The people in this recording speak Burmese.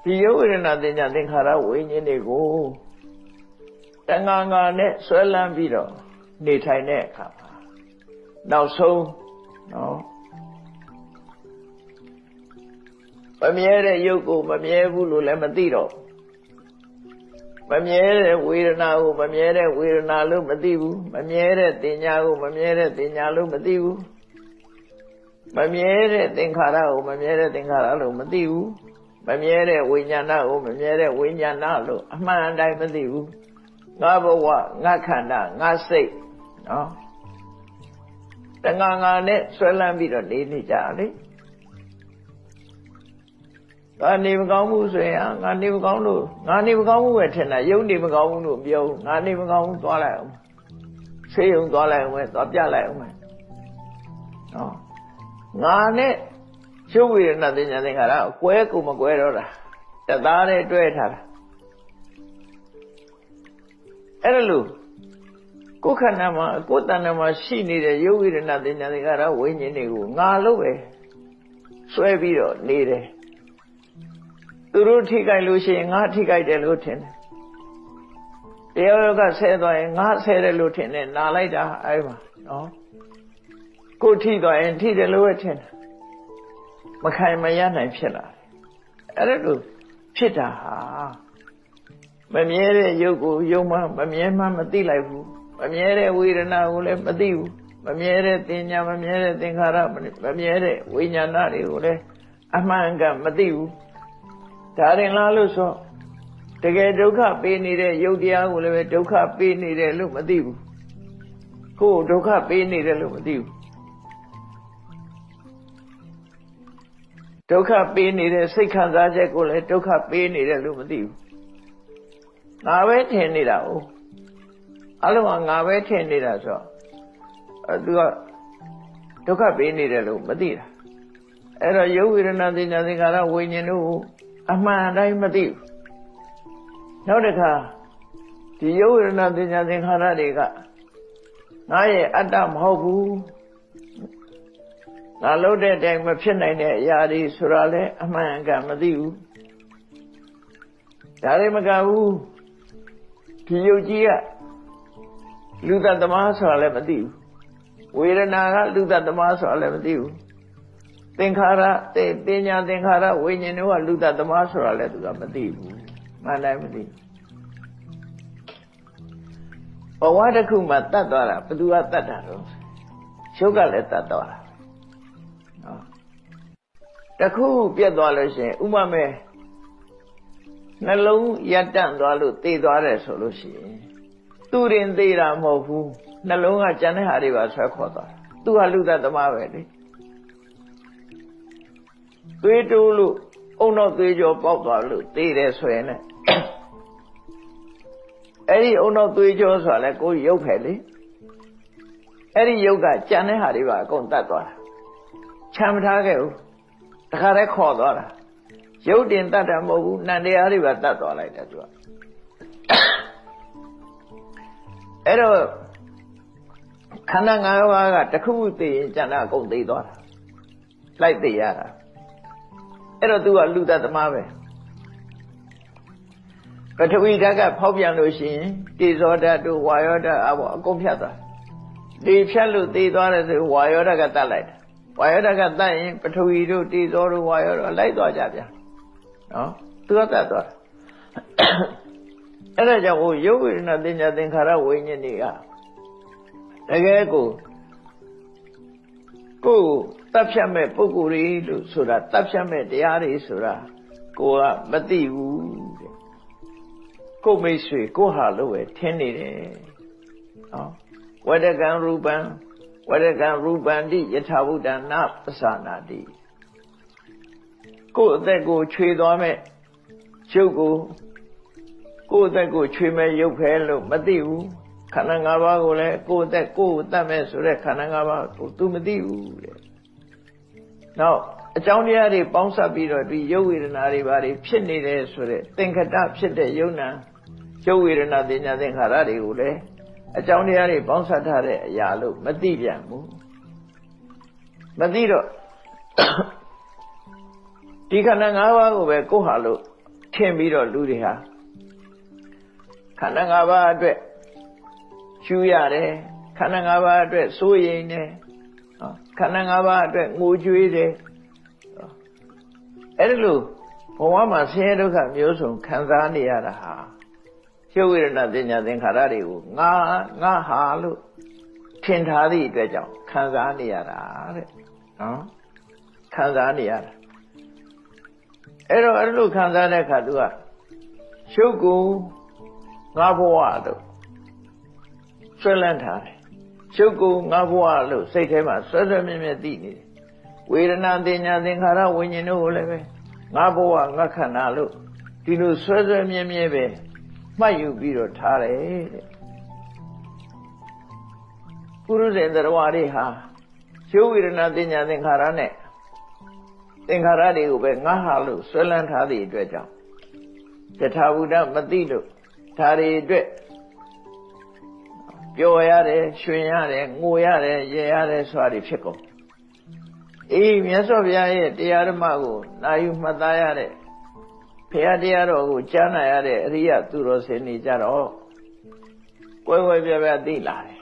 ဒီယုတ်ဝေဒနာသင်ညာသင်္ခါရဝိညာဉ်တွေကိုတဏှာငါနဲ့ဆွဲလန်းပြီးတော့နေထိုင်တဲ့အခါမှာနောက်ဆုံးနော်မမြဲတဲ့ယုတ်ကိုမမြဲဘူးလို့လည်းမသိတော့မမြဲတဲ့ဝေဒနာကိုမမြဲတဲ့ဝေဒနာလို့မသိဘူးမမြဲတဲ့သင်ညာကိုမမြဲတဲ့သင်ညာလို့မသိဘူးမမြဲတဲ့သင်္ခါရကိုမမြဲတဲ့သင်္ခါရလို့မသိဘူးမမြဲတဲ့ဝိညာဏကိုမမြဲတဲ့ဝိညာဏလို့အမှန်အတိုင်းမသိဘူးငါဘဝငါခန္ဓာငါစိတ်နော်တဏှာငါနဲ့ဆွဲလန်းပြီးတော့နေကြလေငါနေမကောင်းဘူးဆိုရင်ငါနေမကောင်းလို့ငါနေမကောင်းဘူးပဲထင်တာယုံနေမကောင်းဘူးလို့ပြောငါနေမကောင်းဘူးသွားလိုက်အောင်ဆေးရုံသွားလိုက်အောင်သွားပြလိုက်အောင်နော်ငါနဲ့ရုပ်ဝေဒနာသင်ညာသင်္ခါရကွဲကိုမကွဲတော့တာတသားနဲ့တွဲထားတာအဲ့ဒါလို့ကိုယ်ခန္ဓာမှာကိုယ်တဏ္ဍာမှာရှိနေတဲ့ရုပ်ဝေဒနာသင်ညာသင်္ခါရဝိညာဉ်တွေကိုငါလို့ပဲဆွဲပြီးတော့နေတယ်သူတို့ထိကြိုက်လို့ရှိရင်ငါထိကြိုက်တယ်လို့ထင်တယ်တရားကဆဲသွားရင်ငါဆဲတယ်လို့ထင်တယ်နာလိုက်တာအဲ့မှာနော်ကိုထိသွားရင်ထိတယ်လို့ပဲထင်တယ်မခိုင်မရနိုင်ဖြစ်လာတယ်အဲ့ဒါလို့ဖြစ်တာဟာမမြဲတဲ့ရုပ်ကိုယုံမှမမြဲမှမသိလိုက်ဘူးမမြဲတဲ့ဝေဒနာကိုလည်းမသိဘူးမမြဲတဲ့သင်ညာမမြဲတဲ့သင်္ခါရမမြဲတဲ့ဝိညာဏတွေကိုလည်းအမှန်ကမသိဘူးဒါရင်လားလို့ဆိုတကယ်ဒုက္ခပေးနေတဲ့ယုတ်တရားကိုလည်းပဲဒုက္ခပေးနေတယ်လို့မသိဘူးကိုယ်ဒုက္ခပေးနေတယ်လို့မသိဘူးဒုက္ခပေးနေတဲ့စိတ်ခံစားချက်ကိုလည်းဒုက္ခပေးနေတယ်လို့မသိဘူးငါပဲထင်နေတာ哦အလုံးကငါပဲထင်နေတာဆိုတော့သူကဒုက္ခပေးနေတယ်လို့မသိတာအဲ့တော့ယုတ်ဝေဒနာသင်ညာသင်္ခါရဝိညာဉ်တို့အမှန်တိုင်းမသိဘူးနောက်တစ်ခါဒီယုတ်ဝေဒနာသင်ညာသင်္ခါရတွေကငါရဲ့အတ္တမဟုတ်ဘူးငါလုပ်တဲ့အတိုင်းမဖြစ်နိုင်တဲ့အရာတွေဆိုတာလဲအမှန်ကန်မသိဘူးဒါတွေမကဘူးဒီယုတ်ကြီးကလူတ attva ဆိုတာလည်းမသိဘူးဝေဒနာကလူတ attva ဆိုတာလည်းမသိဘူးသင်္ခါရပညာသင်္ခါရဝိညာဉ်တို့ကလူတ attva ဆိုတာလည်းသူကမသိဘူးမှန်တယ်မသိဘဝတစ်ခုမှတတ်သွားတာဘယ်သူကတတ်တာတော့ရုပ်ကလည်းတတ်သွားတာနော်တခုပြတ်သွားလို့ရှိရင်ဥပမာနှလုံးရပ်တန့်သွားလို့သေသွားတယ်ဆိုလို့ရှိရင်သူရင်သေးတာမဟုတ်ဘူးနှလုံးကကြံတဲ့ဟာတွေပါဆွဲခေါ်သွားတာသူကလူသက်သမားပဲလေသွေးတိုးလို့အုံနောက်သွေးကြောပေါက်သွားလို့သေတယ်ဆိုရင်လည်းအဲ့ဒီအုံနောက်သွေးကြောဆိုတာလည်းကိုယ်ရုပ်ပဲလေအဲ့ဒီရုပ်ကကြံတဲ့ဟာတွေပါအကုန်တတ်သွားတာချမ်းမထားခဲ့ဘူးတခါတည်းခေါ်သွားတာရုပ်တင်တတ်တာမဟုတ်ဘူးနံတရားတွေပါတတ်သွားလိုက်တယ်သူကအဲ့တော့ခန္ဓာ၅ပါးကတစ်ခုခုသိရင်ကျန်တာအကုန်သိသွားတာလိုက်သိရတာအဲ့တော့သူကလူတ attva ပဲပထဝီဓာတ်ကဖောက်ပြန်လို့ရှိရင်တေဇောဓာတ်တို့ဝါယောဓာတ်အကုန်ဖြတ်သွားဒီဖြတ်လို့သိသွားတယ်ဆိုဝါယောဓာတ်ကတတ်လိုက်တယ်ဝါယောဓာတ်ကတတ်ရင်ပထဝီတို့တေဇောတို့ဝါယောတို့လိုက်သွားကြပြန်နော်သူကတတ်သွားအဲ့ဒါကြောင့်ဟိုယုတ်ဝေဒနာသင်ညာသင်္ခါရဝိညာဉ်တွေကတကယ်ကိုတပ်ဖြတ်မဲ့ပုဂ္ဂိုလ်တွေလို့ဆိုတာတပ်ဖြတ်မဲ့တရားတွေဆိုတာကိုကမသိဘူးတဲ့ကိုမိတ်ဆွေကိုဟာလို့ပဲထင်နေတယ်နော်ဝတ္တကံရူပံဝရကံရူပန္တိယထာဘုဒ္ဓနာပသနာတိကိုယ်အသက်ကိုခြွေသွားမဲ့ရုပ်ကိုယ်အသက်ကိုခြွေမဲ့ရုပ်ပဲလို့မသိဘူးခန္ဓာ၅ပါးကိုလည်းကိုယ်အသက်ကိုယ်တတ်မဲ့ဆိုတဲ့ခန္ဓာ၅ပါးကို तू မသိဘူးတဲ့နောက်အကြောင်းတရားတွေပေါင်းစပ်ပြီးတော့ဒီရုပ်ဝေဒနာတွေဘာတွေဖြစ်နေတယ်ဆိုတဲ့သင်္ခတဖြစ်တဲ့ယုံနာရုပ်ဝေဒနာသင်ညာသင်္ခါရတွေကိုလည်းအကြောင်းတရားတွေပေါင်းစပ်ထားတဲ့အရာလို့မသိပြန်ဘူးမသိတော့ဒီခန္ဓာ၅ပါးကိုပဲကိုယ်ဟာလို့ ထင်ပြီးတော့လူတွေဟာခန္ဓာ၅ပါးအတွက်ရှူရတယ်ခန္ဓာ၅ပါးအတွက်စိုးရိမ်တယ်ခန္ဓာ၅ပါးအတွက်ငိုကြွေးတယ်အဲ့ဒါလို့ဘဝမှာဆင်းရဲဒုက္ခမျိုးစုံခံစားနေရတာဟာရုပ်ဝေဒနာသင်ညာသင်္ခါရတွေကိုငါဟာလို့ထင်ထားသည့်အတွက်ကြောင့်ခံစားနေရတာတဲ့နော်ခံစားနေရတာအဲ့တော့အဲ့လိုခံစားတဲ့အခါသူကရုပ်ကိုငါဘဝလို့ဆွဲလန်းထားတယ်ရုပ်ကိုငါဘဝလို့စိတ်ထဲမှာဆွဲဆွဲမြဲမြဲသိနေတယ်ဝေဒနာသင်ညာသင်္ခါရဝိညာဉ်တို့ကိုလည်းပဲငါဘဝငါခန္ဓာလို့ဒီလိုဆွဲဆွဲမြဲမြဲပဲမှတ်ယူပြီးတော့ထားတယ်တဲ့ပုရုဇဉ်တရားဝါတွေဟာရုပ်ဝေဒနာသင်ညာသင်္ခါရနဲ့သင်္ခါရတွေကိုပဲငါဟာလို့ဆွဲလန်းထားသည့်အတွက်ကြောင့်တထာဝုဒ္ဓမသိလို့ဒါတွေအတွက်ပျော်ရတယ်ရွှင်ရတယ်ငိုရတယ်ရဲရတယ်ဆိုတာတွေဖြစ်ကုန်အေးမြတ်စွာဘုရားရဲ့တရားဓမ္မကိုနာယူမှတ်သားရတဲ့ဘုရားတရားတော်ကိုကြားနာရတဲ့အရိယသူတော်စင်တွေကြတော့ကွဲကွဲပြားပြားသိလာတယ်